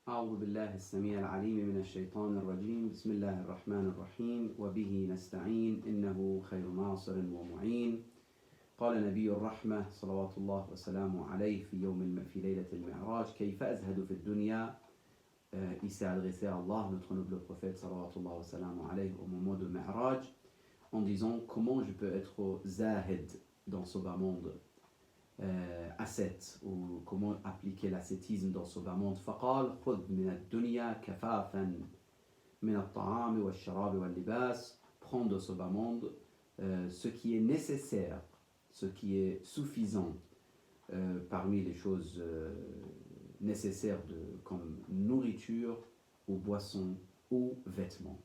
أعوذ بالله السميع العليم من الشيطان الرجيم بسم الله الرحمن الرحيم وبه نستعين إنه خير ناصر ومعين قال نبي الرحمة صلوات الله وسلامه عليه في ليلة المعراج كيف أزهد في الدنيا. Il s'est adressé à Allah, notre noble prophète salawatullah wa salam alayhi, au moment de Mi'raj, en disant comment je peux être zahid dans ce bas monde, ascète, ou comment appliquer l'ascétisme dans ce bas monde. فقال خذ من الدنيا كفافا من الطعام والشراب واللباس. Prends de ce bas monde ce qui est nécessaire, ce qui est suffisant parmi les choses nécessaires comme nourriture ou boisson ou vêtements.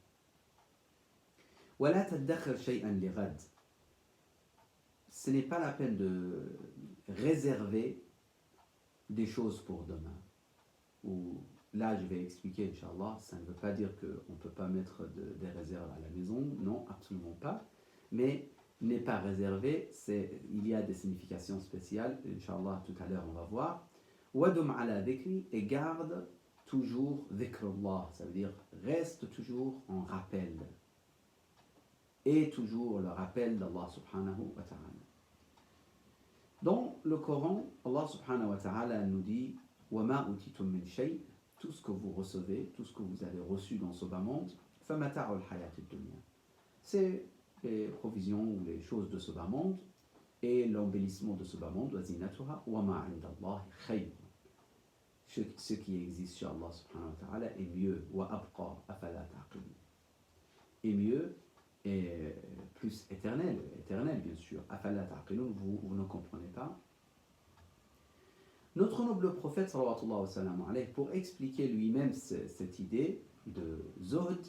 ولا تدخر شيئا لغد. Ce n'est pas la peine de réserver des choses pour demain. Ou là, je vais expliquer, Inch'Allah, ça ne veut pas dire qu'on ne peut pas mettre des réserves à la maison, non, absolument pas. Mais n'est pas réservé, il y a des significations spéciales, Inch'Allah, tout à l'heure on va voir. Wadum ala dhikri, et garde toujours dhikrullah, ça veut dire reste toujours en rappel. Et toujours le rappel d'Allah subhanahu wa ta'ala. Dans le Coran, Allah subhanahu wa ta'ala nous dit وَمَا أُوتِيتُم مِّن شَيْءٍ, tout ce que vous recevez, tout ce que vous avez reçu dans ce bas monde, فَمَتَاعُ الْحَيَاةِ الدُّنْيَا, c'est les provisions ou les choses de ce bas monde et l'embellissement de ce bas monde, وَزِينَتُهَا وَمَا عِنْدَ اللَّهِ خَيْرٌ, ce qui existe chez Allah subhanahu wa ta'ala est mieux, وَأَبْقَى أَفَلَا تَعْقِلُونَ, est mieux et plus éternel bien sûr. أَفَلَا تَعْقِلُونَ, vous ne comprenez pas. Notre noble prophète sallallahu wa sallam alayhi, pour expliquer lui-même cette idée de zuhd,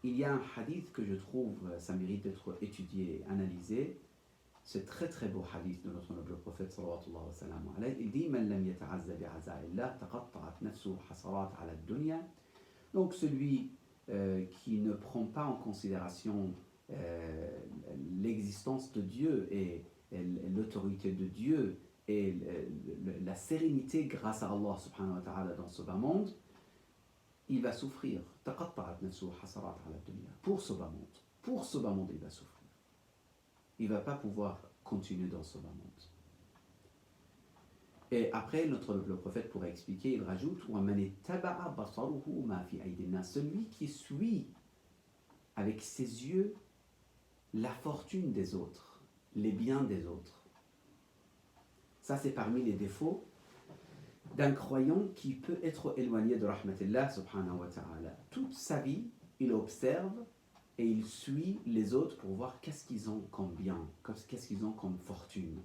il y a un hadith que je trouve ça mérite d'être étudié et analysé. C'est très très beau hadith de notre noble prophète sallallahu wa sallam alayhi. Il dit man lam yata'azza bi'aza'illah taqatta'at nafsuhu hasarat 'ala ad-dunya. Donc celui qui ne prend pas en considération l'existence de Dieu et l'autorité de Dieu et la sérénité grâce à Allah subhanahu wa ta'ala dans ce bas monde, il va souffrir. Pour ce bas monde, il va souffrir. Il ne va pas pouvoir continuer dans ce bas monde. Et après, le prophète pourrait expliquer, il rajoute celui qui suit avec ses yeux la fortune des autres, les biens des autres. Ça, c'est parmi les défauts d'un croyant qui peut être éloigné de rahmatillah subhanahu wa ta'ala. Toute sa vie, il observe et il suit les autres pour voir qu'est-ce qu'ils ont comme bien, qu'est-ce qu'ils ont comme fortune.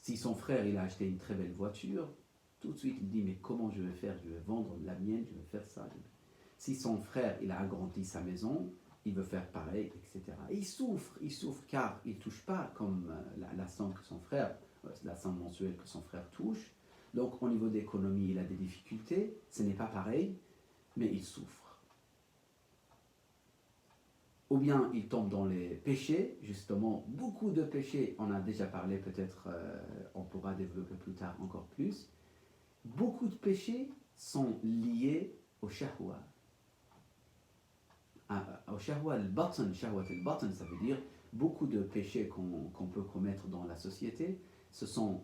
Si son frère, il a acheté une très belle voiture, tout de suite, il dit, mais comment je vais faire? Je vais vendre la mienne, je vais faire ça. Si son frère, il a agrandi sa maison, il veut faire pareil, etc. Et il souffre car il ne touche pas comme la somme que son frère, la somme mensuelle que son frère touche. Donc au niveau d'économie, il a des difficultés, ce n'est pas pareil, mais il souffre. Ou bien il tombe dans les péchés, justement, beaucoup de péchés, on a déjà parlé, peut-être on pourra développer plus tard encore plus. Beaucoup de péchés sont liés au shahwa. Au shahwa al-batn, ça veut dire beaucoup de péchés qu'on peut commettre dans la société, ce sont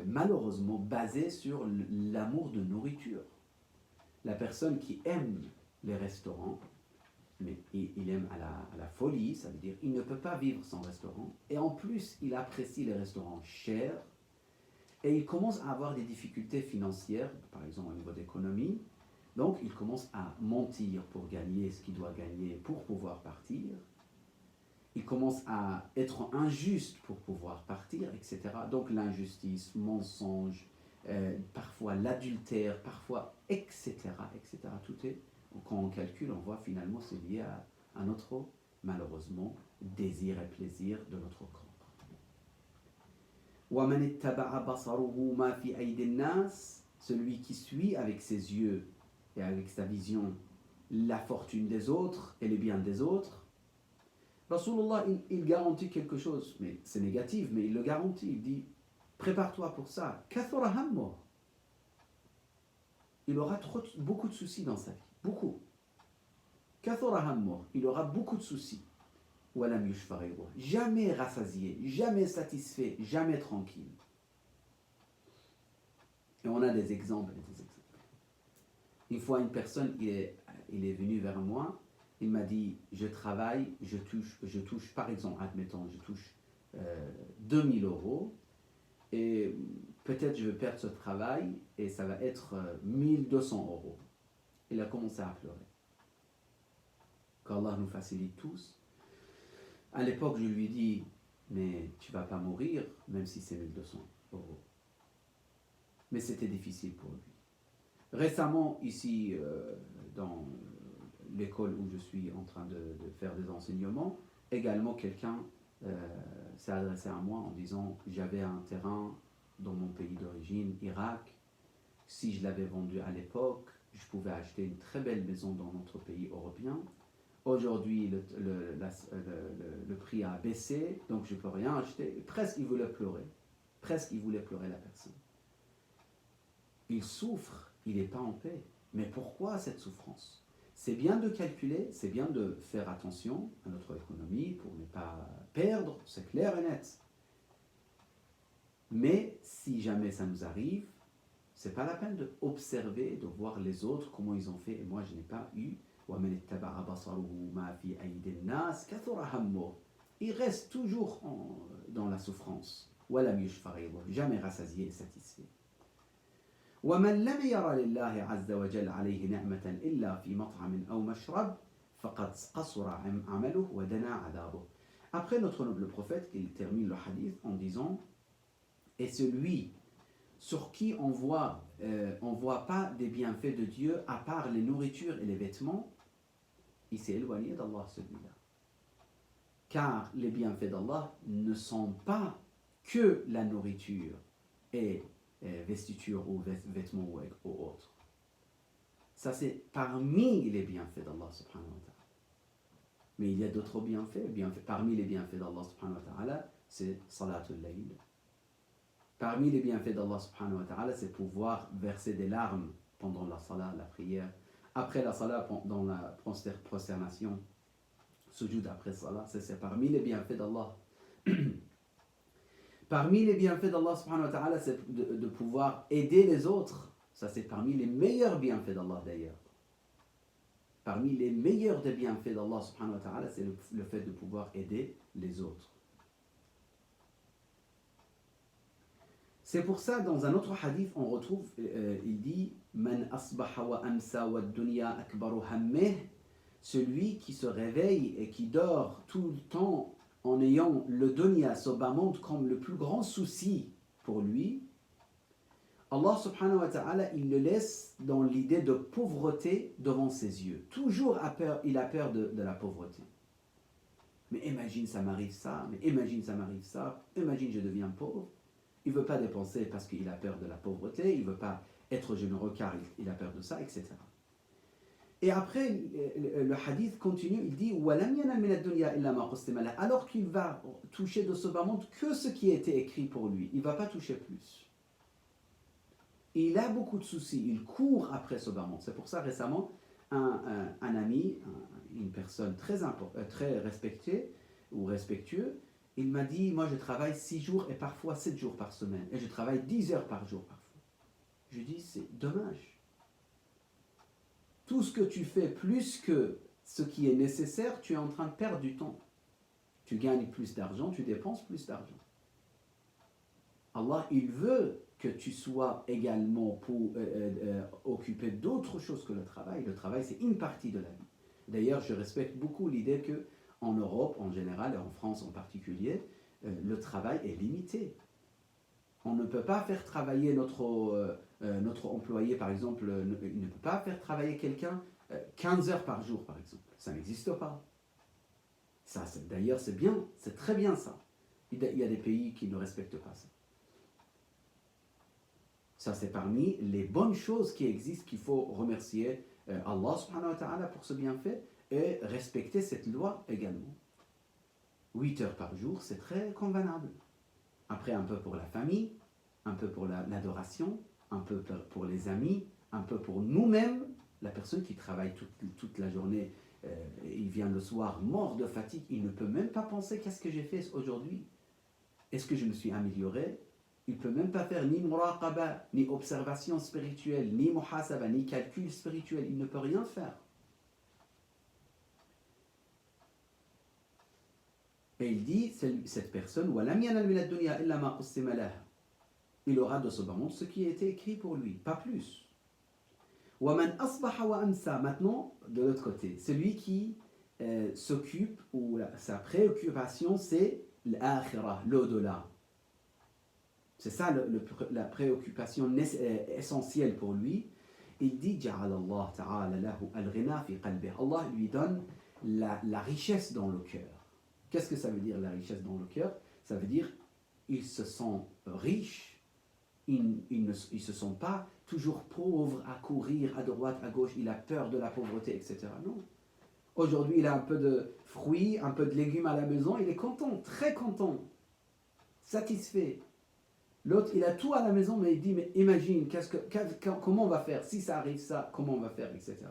malheureusement basés sur l'amour de nourriture. La personne qui aime les restaurants, mais il aime à la folie, ça veut dire il ne peut pas vivre sans restaurant, et en plus il apprécie les restaurants chers, et il commence à avoir des difficultés financières, par exemple au niveau d'économie. Donc, il commence à mentir pour gagner ce qu'il doit gagner pour pouvoir partir. Il commence à être injuste pour pouvoir partir, etc. Donc, l'injustice, mensonge, parfois l'adultère, parfois, etc., etc. Tout est, quand on calcule, on voit finalement c'est lié à notre, malheureusement, désir et plaisir de notre corps. Celui qui suit avec ses yeux et avec sa vision la fortune des autres et les biens des autres, Rasulullah, il garantit quelque chose, mais c'est négatif, mais il le garantit, il dit, prépare-toi pour ça, kathura hammuh, il aura beaucoup de soucis dans sa vie. Beaucoup. Il aura beaucoup de soucis. Jamais rassasié, jamais satisfait, jamais tranquille. Et on a des exemples et des exemples. Une fois, une personne, il est venu vers moi, il m'a dit, je travaille, je touche, par exemple, admettons, je touche 2000 euros, et peut-être je vais perdre ce travail, et ça va être 1200 euros. Il a commencé à pleurer. Qu'Allah nous facilite tous. À l'époque, je lui ai dit, mais tu ne vas pas mourir, même si c'est 1200 euros. Mais c'était difficile pour lui. Récemment, ici, dans l'école où je suis en train de faire des enseignements, également quelqu'un s'est adressé à moi en disant, j'avais un terrain dans mon pays d'origine, Irak. Si je l'avais vendu à l'époque, je pouvais acheter une très belle maison dans notre pays européen. Aujourd'hui, le prix a baissé, donc je ne peux rien acheter. Presque, il voulait pleurer. Presque, il voulait pleurer, la personne. Il souffre, il n'est pas en paix. Mais pourquoi cette souffrance? C'est bien de calculer, c'est bien de faire attention à notre économie pour ne pas perdre, c'est clair et net. Mais si jamais ça nous arrive, ce n'est pas la peine d'observer, de voir les autres, comment ils ont fait. Et moi, je n'ai pas eu. Il reste toujours dans la souffrance. Jamais rassasié et satisfait. ومن لم ير لله عز وجل عليه نعمة إلا في مطعم أو مشرب فقد قصر عمله ودنا عذابه. Après, notre noble prophète, il termine le hadith en disant, et celui sur qui on voit pas des bienfaits de Dieu à part les nourritures et les vêtements, il s'est éloigné d'Allah, celui-là. Car les bienfaits d'Allah ne sont pas que la nourriture et vestiture ou vêtements ou autres. Ça, c'est parmi les bienfaits d'Allah subhanahu wa ta'ala. Mais il y a d'autres bienfaits. Parmi les bienfaits d'Allah subhanahu wa ta'ala, c'est salatul layl. Parmi les bienfaits d'Allah subhanahu wa ta'ala, c'est pouvoir verser des larmes pendant la salat, la prière. Après la salat, dans la prosternation, sujoud après salat, c'est parmi les bienfaits d'Allah. Parmi les bienfaits d'Allah subhanahu wa ta'ala, c'est de pouvoir aider les autres. Ça, c'est parmi les meilleurs bienfaits d'Allah d'ailleurs. Parmi les meilleurs des bienfaits d'Allah subhanahu wa ta'ala, c'est le fait de pouvoir aider les autres. C'est pour ça, dans un autre hadith, on retrouve, il dit « Man asbaha wa amsa wa dunya akbaru hammeh » celui qui se réveille et qui dort tout le temps en ayant le dunya, ce bas monde, comme le plus grand souci pour lui, Allah subhanahu wa ta'ala, il le laisse dans l'idée de pauvreté devant ses yeux. Toujours il a peur de la pauvreté. Mais imagine ça m'arrive ça, mais imagine ça m'arrive ça, imagine je deviens pauvre. Il ne veut pas dépenser parce qu'il a peur de la pauvreté, il ne veut pas être généreux car il a peur de ça, etc. Et après, le hadith continue, il dit alors qu'il va toucher de ce bas monde que ce qui a été écrit pour lui, il ne va pas toucher plus. Il a beaucoup de soucis, il court après ce bas monde. C'est pour ça, récemment, un ami, une personne très respectée ou respectueux, il m'a dit, moi je travaille 6 jours et parfois 7 jours par semaine, et je travaille 10 heures par jour parfois. Je dis, c'est dommage. Tout ce que tu fais plus que ce qui est nécessaire, tu es en train de perdre du temps. Tu gagnes plus d'argent, tu dépenses plus d'argent. Allah, il veut que tu sois également occupé d'autres choses que le travail. Le travail, c'est une partie de la vie. D'ailleurs, je respecte beaucoup l'idée qu'en Europe, en général, et en France en particulier, le travail est limité. On ne peut pas faire travailler notre employé, par exemple, il ne peut pas faire travailler quelqu'un 15 heures par jour, par exemple. Ça n'existe pas. Ça, d'ailleurs, c'est bien, c'est très bien ça. Il y a des pays qui ne respectent pas ça. Ça, c'est parmi les bonnes choses qui existent, qu'il faut remercier Allah subhanahu wa ta'ala pour ce bienfait et respecter cette loi également. 8 heures par jour, c'est très convenable. Après, un peu pour la famille, un peu pour l'adoration, un peu pour les amis, un peu pour nous-mêmes. La personne qui travaille toute la journée, il vient le soir mort de fatigue, il ne peut même pas penser qu'est-ce que j'ai fait aujourd'hui. Est-ce que je me suis amélioré? Il ne peut même pas faire ni muraqaba, ni observation spirituelle, ni muhasaba, ni calcul spirituel. Il ne peut rien faire. Et il dit, cette personne, il aura de ce monde ce qui a été écrit pour lui, pas plus. Maintenant, de l'autre côté, celui qui s'occupe, ou sa préoccupation, c'est l'akhirah, l'au-delà. C'est ça la préoccupation essentielle pour lui. Il dit, Allah lui donne la richesse dans le cœur. Qu'est-ce que ça veut dire, la richesse dans le cœur? Ça veut dire, ils se sentent riches, ils ne se sentent pas toujours pauvres à courir à droite, à gauche, il a peur de la pauvreté, etc. Non. Aujourd'hui, il a un peu de fruits, un peu de légumes à la maison, il est content, très content, satisfait. L'autre, il a tout à la maison, mais il dit, mais imagine, comment on va faire? Si ça arrive, ça, comment on va faire, etc.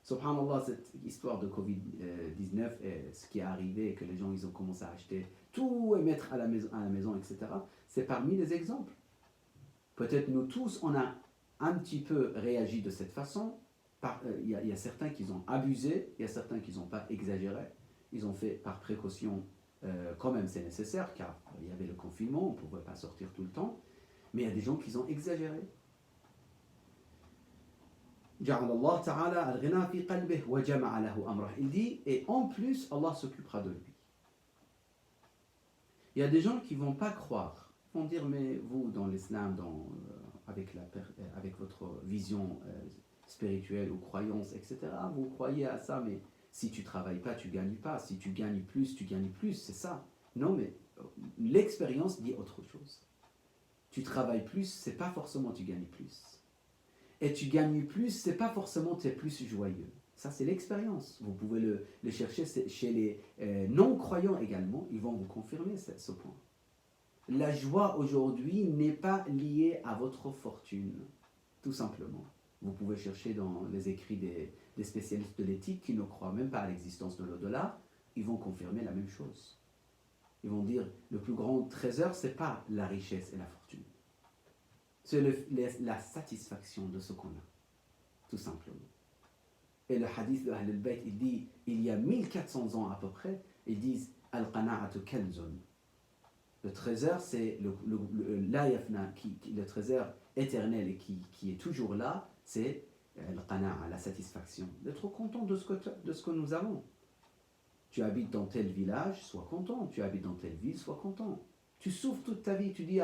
Subhanallah, cette histoire de Covid-19, ce qui est arrivé, que les gens ils ont commencé à acheter tout et mettre à la maison, etc., c'est parmi les exemples. Peut-être nous tous, on a un petit peu réagi de cette façon. Il y a certains qui ont abusé, il y a certains qui n'ont pas exagéré. Ils ont fait par précaution, quand même c'est nécessaire, car il y avait le confinement, on ne pouvait pas sortir tout le temps. Mais il y a des gens qui ont exagéré. Il dit, et en plus, Allah s'occupera de lui. Il y a des gens qui ne vont pas croire, vont dire, mais vous, dans l'islam, avec votre vision spirituelle ou croyance, etc., vous croyez à ça, mais si tu ne travailles pas, tu ne gagnes pas. Si tu gagnes plus, c'est ça. Non, mais l'expérience dit autre chose. Tu travailles plus, c'est pas forcément tu gagnes plus. Et tu gagnes plus, c'est pas forcément tu es plus joyeux. Ça, c'est l'expérience. Vous pouvez le chercher chez les non-croyants également. Ils vont vous confirmer ce point. La joie aujourd'hui n'est pas liée à votre fortune, tout simplement. Vous pouvez chercher dans les écrits des spécialistes de l'éthique qui ne croient même pas à l'existence de l'au-delà. Ils vont confirmer la même chose. Ils vont dire, le plus grand trésor, c'est pas la richesse et la fortune. C'est la satisfaction de ce qu'on a, tout simplement. Et le hadith de Ahl al-Bayt, il dit, il y a 1400 ans à peu près, ils disent Al-Qana'atu kanzun. Le trésor, c'est la yafna, le trésor éternel et qui est toujours là, c'est Al-Qana'a, la satisfaction. D'être content de ce que nous avons. Tu habites dans tel village, sois content. Tu habites dans telle ville, sois content. Tu souffres toute ta vie, tu dis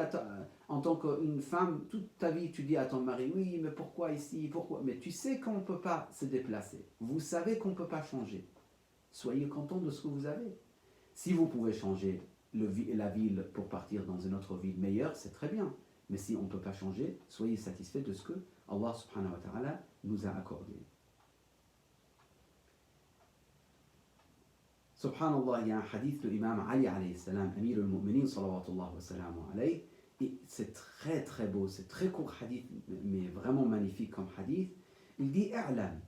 en tant qu'une femme, toute ta vie, tu dis à ton mari, oui, mais pourquoi ici, pourquoi? Mais tu sais qu'on ne peut pas se déplacer. Vous savez qu'on ne peut pas changer. Soyez content de ce que vous avez. Si vous pouvez changer la ville pour partir dans une autre ville meilleure, c'est très bien. Mais si on ne peut pas changer, soyez satisfait de ce que Allah subhanahu wa ta'ala nous a accordé. Subhanallah, il y a un hadith de l'imam Ali alayhi salam, Amir al-Mu'minin salawatullah wa salamu alayhi, et c'est très très beau, c'est très court hadith, mais vraiment magnifique comme hadith. Il dit, I'lam,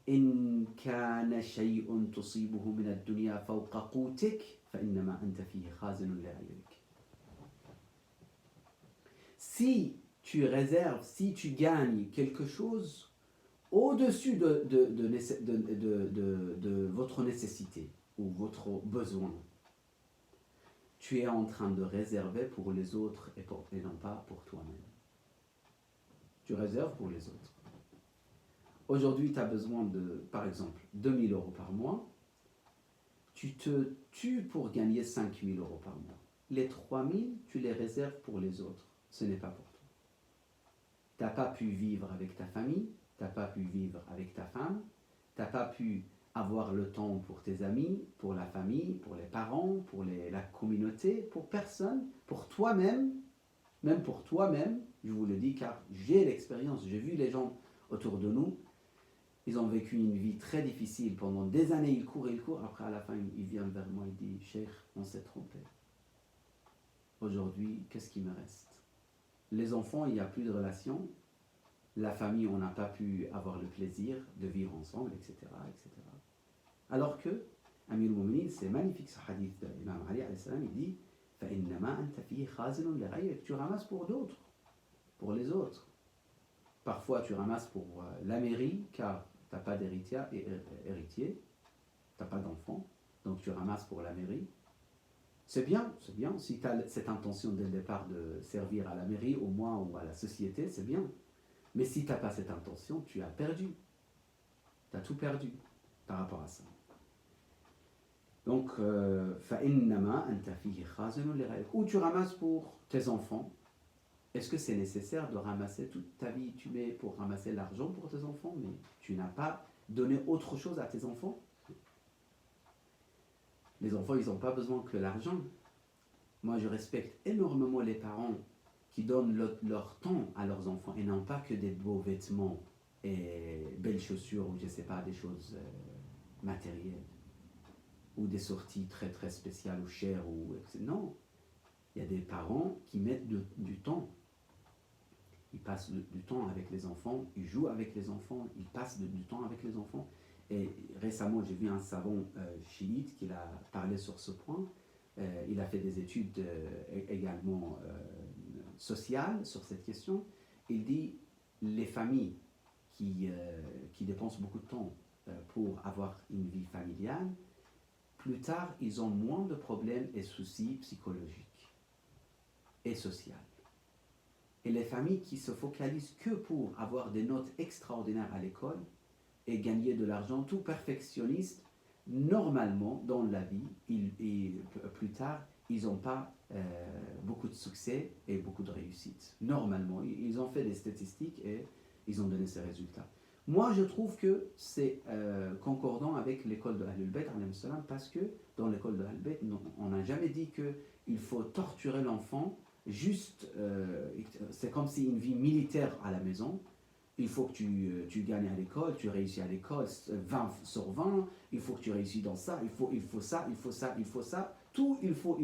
in kana shay'un tusibuhu min ad-dunya fawqa qutik, fa innama anta fihi khazinun li'ayrik. Si tu réserves, si tu gagnes quelque chose au-dessus de votre nécessité, ou votre besoin, tu es en train de réserver pour les autres et non pas pour toi-même. Tu réserves pour les autres. Aujourd'hui, tu as besoin de, par exemple, 2 000 € par mois. Tu te tues pour gagner 5 000 € par mois. Les 3 000, tu les réserves pour les autres. Ce n'est pas pour toi. Tu n'as pas pu vivre avec ta famille, tu n'as pas pu vivre avec ta femme, tu n'as pas pu avoir le temps pour tes amis, pour la famille, pour les parents, pour la communauté, pour personne, pour toi-même, même pour toi-même, je vous le dis car j'ai l'expérience, j'ai vu les gens autour de nous, ils ont vécu une vie très difficile, pendant des années ils courent, après à la fin ils viennent vers moi et disent, Cheikh, on s'est trompé. Aujourd'hui, qu'est-ce qui me reste? Les enfants, il n'y a plus de relation. la famille, on n'a pas pu avoir le plaisir de vivre ensemble, etc. etc. Alors que, Amir al-Mu'minin, c'est magnifique ce hadith de l'imam Ali, il dit فَإِنَّمَا أَنْتَ فِيهِ خَازِنٌ لِغَيْرِكَ. Tu ramasses pour d'autres, pour les autres. Parfois, tu ramasses pour la mairie, car tu n'as pas d'héritier, tu n'as pas d'enfant, donc tu ramasses pour la mairie. C'est bien, si tu as cette intention dès le départ de servir à la mairie, au moins, ou à la société, c'est bien. Mais si tu n'as pas cette intention, tu as perdu. Tu as tout perdu par rapport à ça. Donc, فَإِنَّمَا أَنْتَ فِيهِ خَازِنٌ لِغَيْرِكَ. Ou tu ramasses pour tes enfants. Est-ce que c'est nécessaire de ramasser toute ta vie, tu mets pour ramasser l'argent pour tes enfants, mais tu n'as pas donné autre chose à tes enfants? Les enfants, ils n'ont pas besoin que l'argent. Moi, je respecte énormément les parents qui donnent leur temps à leurs enfants et non pas que des beaux vêtements et belles chaussures ou je ne sais pas, des choses matérielles ou des sorties très très spéciales ou chères. Non, il y a des parents qui mettent du temps. Ils passent du temps avec les enfants, ils jouent avec les enfants, ils passent du temps avec les enfants. Et récemment, j'ai vu un savant chiite qui a parlé sur ce point. Il a fait des études également sociales sur cette question. Il dit les familles qui dépensent beaucoup de temps pour avoir une vie familiale, plus tard, ils ont moins de problèmes et soucis psychologiques et sociaux. Et les familles qui se focalisent que pour avoir des notes extraordinaires à l'école et gagner de l'argent, tout perfectionniste, normalement, dans la vie, plus tard, ils n'ont pas beaucoup de succès et beaucoup de réussite. Normalement, ils ont fait des statistiques et ils ont donné ces résultats. Moi, je trouve que c'est concordant avec l'école de Ahlul Bayt, parce que dans l'école de Ahlul Bayt, on n'a jamais dit qu'il faut torturer l'enfant. Juste, c'est comme si une vie militaire à la maison. Il faut que tu gagnes à l'école, tu réussis à l'école 20 sur 20, il faut que tu réussis dans ça, il faut ça, il faut ça, il faut ça. Tout, il faut,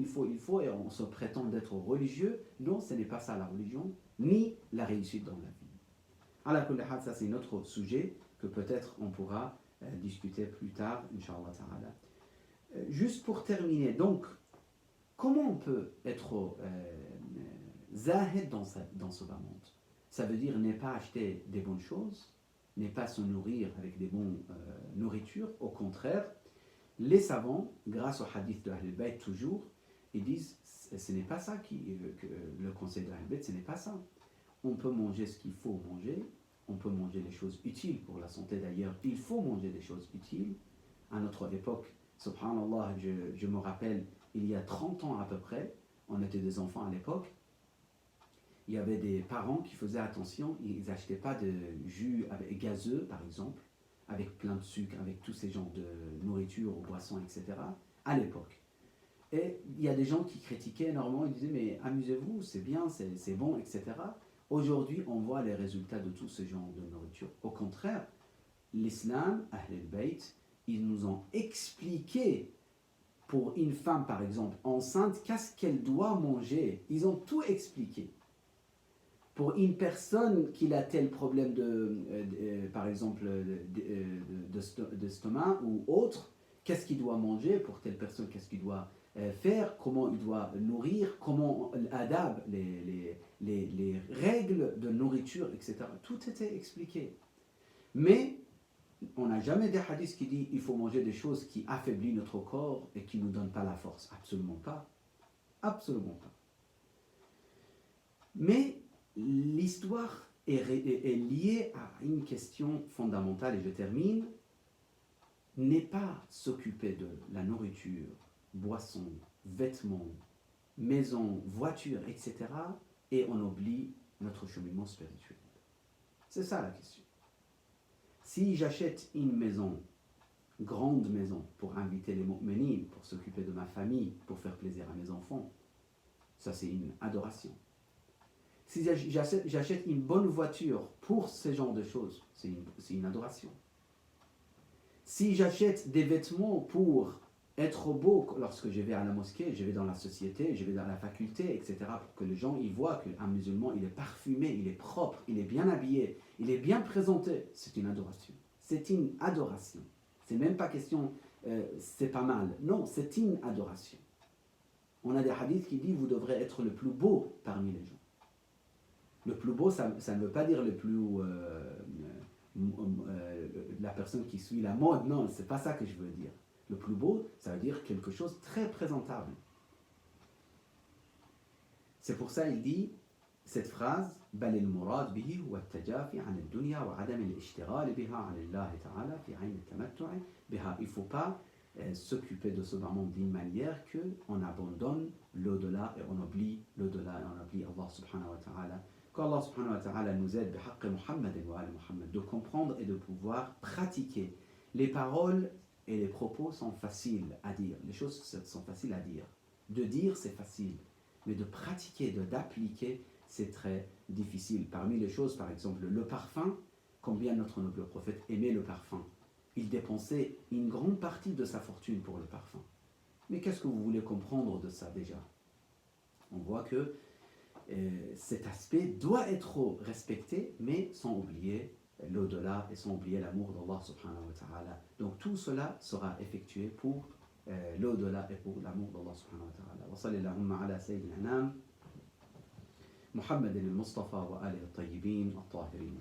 et on se prétend d'être religieux. Non, ce n'est pas ça la religion, ni la réussite dans la vie. Alors, ça c'est notre sujet que peut-être on pourra discuter plus tard, Inch'Allah Ta'ala. Juste pour terminer, donc, comment on peut être zahid dans ce bas monde? Ça veut dire ne pas acheter des bonnes choses, ne pas se nourrir avec des bonnes nourritures. Au contraire, les savants, grâce au hadith de Ahlul Bayt toujours, ils disent ce n'est pas ça que le conseil de Ahlul Bayt, ce n'est pas ça. On peut manger ce qu'il faut manger, on peut manger les choses utiles pour la santé d'ailleurs, il faut manger des choses utiles. À notre époque, subhanallah, je me rappelle, il y a 30 ans à peu près, on était des enfants à l'époque, il y avait des parents qui faisaient attention, ils n'achetaient pas de jus gazeux par exemple, avec plein de sucre, avec tous ces genres de nourriture ou boissons, etc. à l'époque. Et il y a des gens qui critiquaient énormément, ils disaient mais amusez-vous, c'est bien, c'est bon, etc. Aujourd'hui, on voit les résultats de tout ce genre de nourriture. Au contraire, l'islam, Ahlul Bayt, ils nous ont expliqué pour une femme par exemple enceinte, qu'est-ce qu'elle doit manger. Ils ont tout expliqué. Pour une personne qui a tel problème par exemple d'estomac ou autre, qu'est-ce qu'il doit manger pour telle personne, qu'est-ce qu'il doit faire, comment il doit nourrir, comment adapte les règles de nourriture, etc. Tout était expliqué. Mais on n'a jamais des hadiths qui disent qu'il faut manger des choses qui affaiblissent notre corps et qui ne nous donnent pas la force. Absolument pas. Absolument pas. Mais l'histoire est liée à une question fondamentale, et je termine, n'est pas s'occuper de la nourriture, boissons, vêtements, maisons, voitures, etc. et on oublie notre cheminement spirituel. C'est ça la question. Si j'achète une maison, grande maison, pour inviter les mu'minines, pour s'occuper de ma famille, pour faire plaisir à mes enfants, ça c'est une adoration. Si j'achète une bonne voiture pour ce genre de choses, c'est une adoration. Si j'achète des vêtements pour être beau lorsque je vais à la mosquée, je vais dans la société, je vais dans la faculté, etc. Pour que les gens ils voient qu'un musulman, il est parfumé, il est propre, il est bien habillé, il est bien présenté. C'est une adoration. C'est une adoration. C'est même pas question, c'est pas mal. Non, c'est une adoration. On a des hadiths qui disent vous devrez être le plus beau parmi les gens. Le plus beau, ça ne veut pas dire le plus la personne qui suit la mode. Non, c'est pas ça que je veux dire. Le plus beau, ça veut dire quelque chose de très présentable. C'est pour ça qu'il dit cette phrase بل المراد به هو التجافي عن الدنيا وعدم الاشتغال بها عن الله تعالى في عين التمتع بها. Il ne faut pas s'occuper de ce monde d'une manière qu'on abandonne l'au-delà et on oublie l'au-delà et on oublie Allah subhanahu wa ta'ala. Qu'Allah subhanahu wa ta'ala nous aide بحق محمد وآل محمد de comprendre et de pouvoir pratiquer. Les paroles et les propos sont faciles à dire. Les choses sont faciles à dire. De dire, c'est facile. Mais de pratiquer, d'appliquer, c'est très difficile. Parmi les choses, par exemple, le parfum, combien notre noble prophète aimait le parfum. Il dépensait une grande partie de sa fortune pour le parfum. Mais qu'est-ce que vous voulez comprendre de ça déjà? On voit que cet aspect doit être respecté, mais sans oublier l'au-delà et sans oublier l'amour d'Allah subhanahu wa ta'ala. Donc tout cela sera effectué pour l'au-delà et pour l'amour d'Allah subhanahu wa ta'ala. Wa sallallahu ala sayyidina Muhammad al-Mustafa wa alihi al-tayyibin al-tahirin.